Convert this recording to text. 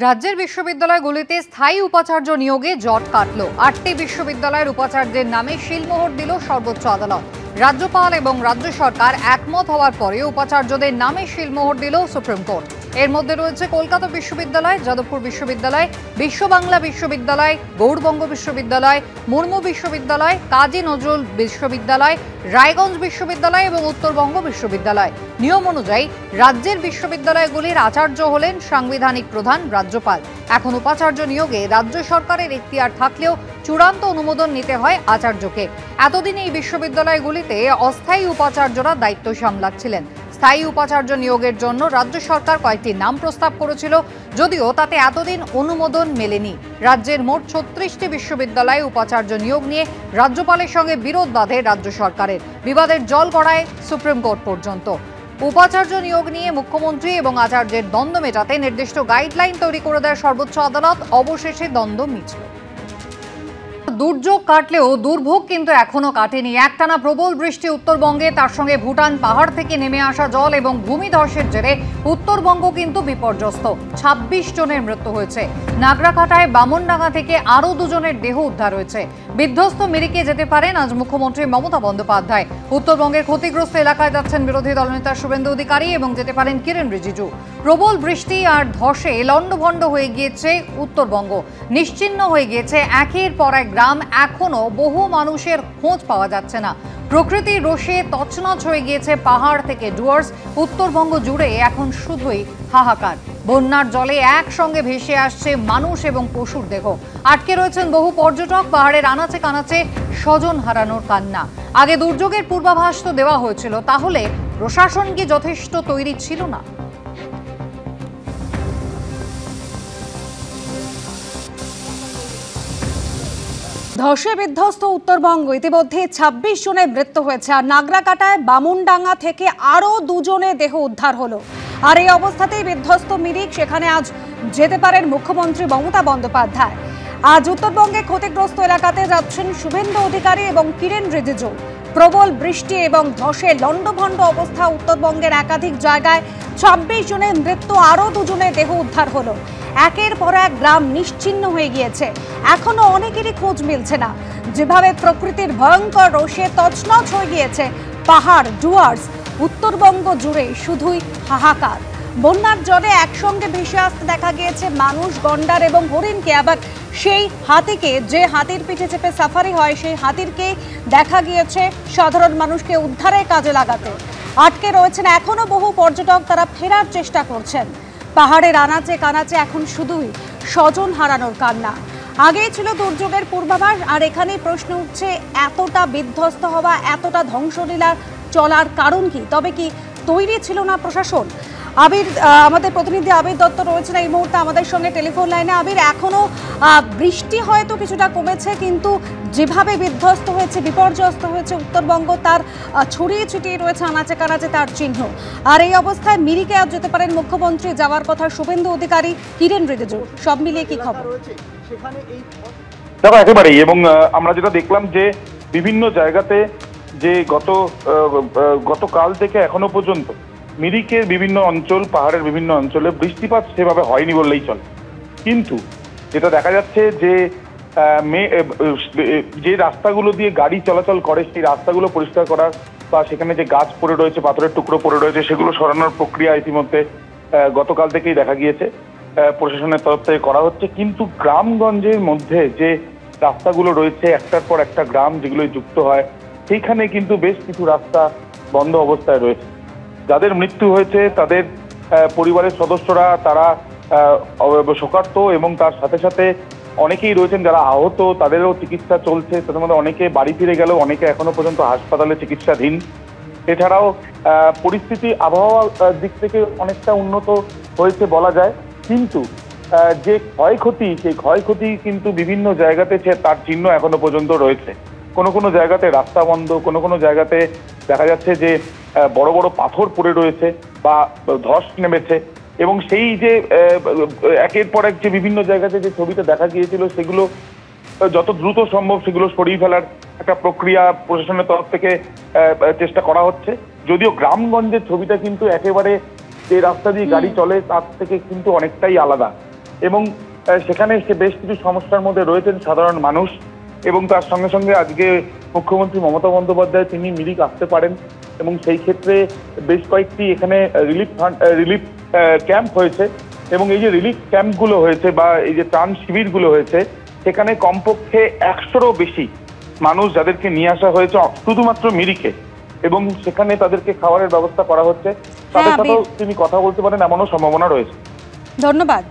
রাজ্যের বিশ্ববিদ্যালয়গুলিতে স্থায়ী উপাচার্য নিয়োগে জট কাটল। ৮টি বিশ্ববিদ্যালয়ের উপাচার্যের নামে শিলমোহর দিল সর্বোচ্চ আদালত। রাজ্যপাল এবং রাজ্য সরকার একমত হওয়ার পরে উপাচার্যদের নামে শিলমোহর দিল সুপ্রিম কোর্ট। এর মধ্যে রয়েছে কলকাতা বিশ্ববিদ্যালয়, যাদবপুর বিশ্ববিদ্যালয়, বিশ্ব বাংলা বিশ্ববিদ্যালয়, গৌড়বঙ্গ বিশ্ববিদ্যালয়, মুর্মু বিশ্ববিদ্যালয়, কাজী নজরুল বিশ্ববিদ্যালয়, রায়গঞ্জ বিশ্ববিদ্যালয় এবং উত্তরবঙ্গ বিশ্ববিদ্যালয়। নিয়ম অনুযায়ী রাজ্যের বিশ্ববিদ্যালয়গুলির আচার্য হলেন সাংবিধানিক প্রধান রাজ্যপাল। এখন উপাচার্য নিয়োগে রাজ্য সরকারের এখতিয়ার থাকলেও চূড়ান্ত অনুমোদন নিতে হয় আচার্যকে। এতদিন এই বিশ্ববিদ্যালয়গুলিতে অস্থায়ী উপাচার্যরা দায়িত্ব সামলাচ্ছিলেন। স্থায়ী উপাচার্য নিয়োগের জন্য রাজ্য সরকার কয়েকটি নাম প্রস্তাব করেছিল, যদিও তাতে এতদিন অনুমোদন মেলেনি। রাজ্যের মোট ৩৬টি বিশ্ববিদ্যালয়ে উপাচার্য নিয়োগ নিয়ে রাজ্যপালের সঙ্গে বিরোধ বাধে রাজ্য সরকারের। বিবাদের জল গড়ায় সুপ্রিম কোর্ট পর্যন্ত। উপাচার্য নিয়োগ নিয়ে মুখ্যমন্ত্রী এবং আচার্যের দ্বন্দ্ব মেটাতে নির্দিষ্ট গাইডলাইন তৈরি করে দেয় সর্বোচ্চ আদালত। অবশেষে দ্বন্দ্ব মিটল। দুর্যোগ কাটলেও দুর্ভোগ কিন্তু এখনো কাটেনি। একটানা প্রবল বৃষ্টি উত্তরবঙ্গে, তার সঙ্গে ভুটান পাহাড় থেকে নেমে আসা জল এবং ভূমিধসের জেরে উত্তরবঙ্গ কিন্তু বিপর্যস্ত। ২৬ জনের মৃত্যু হয়েছে। নাগরাকাটায় বামনডাঙ্গা থেকে আরও ২ জনের দেহ উদ্ধার হয়েছে। বিধ্বস্ত মিরিকে যেতে পারেন আজ মুখ্যমন্ত্রী মমতা বন্দ্যোপাধ্যায়। উত্তরবঙ্গের ক্ষতিগ্রস্ত এলাকায় যাচ্ছেন বিরোধী দলনেতা শুভেন্দু অধিকারী এবং যেতে পারেন কিরেন রিজিজু। প্রবল বৃষ্টি আর ধসে লণ্ডভণ্ড হয়ে গিয়েছে উত্তরবঙ্গ। নিশ্চিহ্ন হয়ে গিয়েছে একের পর এক গ্রাম। এখনো বহু মানুষের খোঁজ পাওয়া যাচ্ছে না। প্রকৃতির রোষে তছনছ হয়ে গিয়েছে পাহাড় থেকে ডুয়ার্স। উত্তরবঙ্গ জুড়ে এখন শুধুই হাহাকার। বন্যার জলে একসঙ্গে ভেসে আসছে মানুষ এবং পশুর দেহ। আটকে রয়েছেন বহু পর্যটক। পাহাড়ের আনাচে কানাচে স্বজন হারানোর কান্না। আগে দুর্যোগের পূর্বাভাস তো দেওয়া হয়েছিল, তাহলে প্রশাসন কি যথেষ্ট তৈরি ছিল না? ধসে বিধ্বস্ত উত্তরবঙ্গ। ইতিমধ্যে ২৬ জনের মৃত্যু হয়েছে। আর নাগরাকাটায় বামনডাঙ্গা থেকে আরও ২ জনের দেহ উদ্ধার হলো। আর এই অবস্থাতেই বিধ্বস্ত মিরিক, সেখানে আজ যেতে পারেন মুখ্যমন্ত্রী মমতা বন্দ্যোপাধ্যায়। আজ উত্তরবঙ্গে ক্ষতিগ্রস্ত এলাকাতে যাচ্ছেন শুভেন্দু অধিকারী এবং কিরেন রিজিজু। প্রবল বৃষ্টি এবং ধসে লণ্ডভণ্ড অবস্থা উত্তরবঙ্গের একাধিক জায়গায়। ২৬ জনের মৃত্যু, আরও ২ জনের দেহ উদ্ধার হলো। একের পর এক গ্রাম নিশ্চিহ্ন হয়ে গিয়েছে। এখনো অনেকেরই খোঁজ মিলছে না। যেভাবে প্রকৃতির ভয়ঙ্কর রোষে তছনছ হয়ে গিয়েছে পাহাড় ডুয়ার্স, উত্তরবঙ্গ জুড়ে শুধুই হাহাকার। বন্যার জলে একসঙ্গে ভেসে আসতে দেখা গিয়েছে মানুষ, গন্ডার এবং হরিণকে। আবার সেই হাতিকে, যে হাতির পিঠে চেপে সাফারি হয়, সেই হাতিরকে দেখা গিয়েছে সাধারণ মানুষকে উদ্ধারের কাজে লাগাতে। আটকে রয়েছেন এখনো বহু পর্যটক, তারা ফেরার চেষ্টা করছেন। পাহাড়ের আনাচে কানাচে এখন শুধুই স্বজন হারানোর কান্না। আগেই ছিল দুর্যোগের পূর্বাভাস, আর এখানেই প্রশ্ন উঠছে এতটা বিধ্বস্ত হওয়া, এতটা ধ্বংসলীলা চলার কারণ কি? তবে কি তৈরি ছিল না প্রশাসন? আবির, আমাদের প্রতিনিধি আবির দত্ত রয়েছেন এই মুহূর্তে আমাদের সঙ্গে টেলিফোন লাইনে। আবির, এখনো বৃষ্টি হয়তো কিছুটা কমেছে, কিন্তু যেভাবে বিধ্বস্ত হয়েছে, বিপর্যস্ত হয়েছে উত্তরবঙ্গ, তার ছড়িয়ে ছিটিয়ে রয়েছে আনাচে কানাচে তার চিহ্ন। আর এই অবস্থায় মিরিকে আজ যেতে পারেন মুখ্যমন্ত্রী, যাওয়ার কথা শুভেন্দু অধিকারী, কিরেন রিজিজু। সব মিলিয়ে কি খবর? দেখো, একেবারেই। এবং আমরা যেটা দেখলাম যে বিভিন্ন জায়গাতে যে গতকাল থেকে এখনো পর্যন্ত মিরিকের বিভিন্ন অঞ্চল, পাহাড়ের বিভিন্ন অঞ্চলে বৃষ্টিপাত সেভাবে হয়নি বললেই চলে। কিন্তু যেটা দেখা যাচ্ছে যে যে রাস্তাগুলো দিয়ে গাড়ি চলাচল করে, সেই রাস্তাগুলো পরিষ্কার করার বা সেখানে যে গাছ পড়ে রয়েছে, পাথরের টুকরো পড়ে রয়েছে, সেগুলো সরানোর প্রক্রিয়া ইতিমধ্যে গতকাল থেকেই দেখা গিয়েছে প্রশাসনের তরফ থেকে করা হচ্ছে। কিন্তু গ্রামগঞ্জের মধ্যে যে রাস্তাগুলো রয়েছে, একটার পর একটা গ্রাম যেগুলো যুক্ত হয়, সেইখানে কিন্তু বেশ কিছু রাস্তা বন্ধ অবস্থায় রয়েছে। যাদের মৃত্যু হয়েছে তাদের পরিবারের সদস্যরা, তারা শোকার্ত, এবং তার সাথে সাথে অনেকেই রয়েছেন যারা আহত, তাদেরও চিকিৎসা চলছে। তাদের মধ্যে অনেকে বাড়ি ফিরে গেলেও অনেকে এখনো পর্যন্ত হাসপাতালে চিকিৎসাধীন। এছাড়াও পরিস্থিতি আবহাওয়ার দিক থেকে অনেকটা উন্নত হয়েছে বলা যায়, কিন্তু যে ক্ষয়ক্ষতি, সেই ক্ষয়ক্ষতি কিন্তু বিভিন্ন জায়গাতে তার চিহ্ন এখনো পর্যন্ত রয়েছে। কোনো কোনো জায়গাতে রাস্তা বন্ধ, কোনো কোনো জায়গাতে দেখা যাচ্ছে যে বড় বড় পাথর পড়ে রয়েছে বা ধস নেমেছে। এবং সেই যে একের পর এক যে বিভিন্ন জায়গাতে যে ছবিটা দেখা গিয়েছিল, সেগুলো যত দ্রুত সম্ভব সেগুলো সরিয়ে ফেলার একটা প্রক্রিয়া প্রশাসনের তরফ থেকে চেষ্টা করা হচ্ছে। যদিও গ্রামগঞ্জের ছবিটা কিন্তু একেবারে যে রাস্তা দিয়ে গাড়ি চলে তার থেকে কিন্তু অনেকটাই আলাদা। এবং সেখানে সে বেশ কিছু সমস্যার মধ্যে রয়েছেন সাধারণ মানুষ। এবং তার সঙ্গে সঙ্গে আজকে মুখ্যমন্ত্রী মমতা বন্দ্যোপাধ্যায় তিনি মিরিক আসতে পারেন এবং সেই ক্ষেত্রে বেশ কয়েকটি এখানে রিলিফ ক্যাম্প হয়েছে এবং এই যে রিলিফ ক্যাম্পগুলো হয়েছে বা এই যে ত্রাণ শিবিরগুলো হয়েছে সেখানে কমপক্ষে 100-রও বেশি মানুষ যাদেরকে নিয়ে আসা হয়েছে শুধুমাত্র মিরিকে, এবং সেখানে তাদেরকে খাবারের ব্যবস্থা করা হচ্ছে। তাদের সাথেও তিনি কথা বলতে পারেন এমনও সম্ভাবনা রয়েছে। ধন্যবাদ।